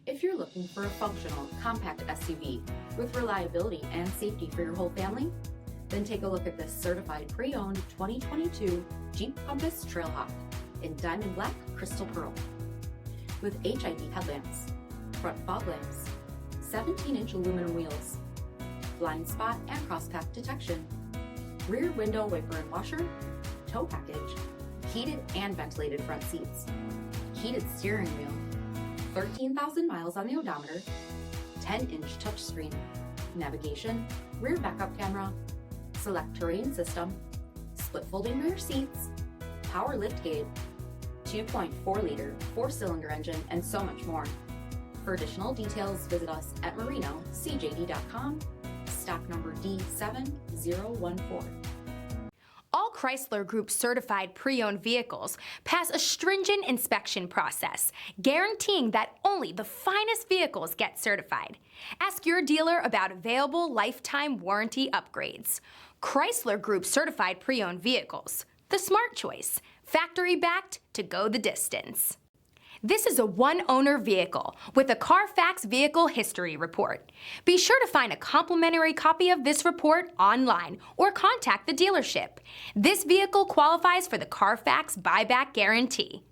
If you're looking for a functional, compact SUV with reliability and safety for your whole family, then take a look at this certified pre-owned 2022 Jeep Compass Trailhawk in diamond black crystal pearl. With HID headlamps, front fog lamps, 17-inch aluminum wheels, blind spot and cross-path detection, rear window wiper and washer, tow package, heated and ventilated front seats, heated steering wheel, 13,000 miles on the odometer, 10-inch touchscreen, navigation, rear backup camera, SELEC-TERRAIN SYSTEM, split folding rear seats, power liftgate, 2.4-liter 4-cylinder engine, and so much more. For additional details, visit us at marinocjd.com, stock number D7014. All Chrysler Group certified pre-owned vehicles pass a stringent inspection process, guaranteeing that only the finest vehicles get certified. Ask your dealer about available lifetime warranty upgrades. Chrysler Group certified pre-owned vehicles, the smart choice, factory backed to go the distance. This is a one-owner vehicle with a CARFAX Vehicle History Report. Be sure to find a complimentary copy of this report online or contact the dealership. This vehicle qualifies for the CARFAX Buyback Guarantee.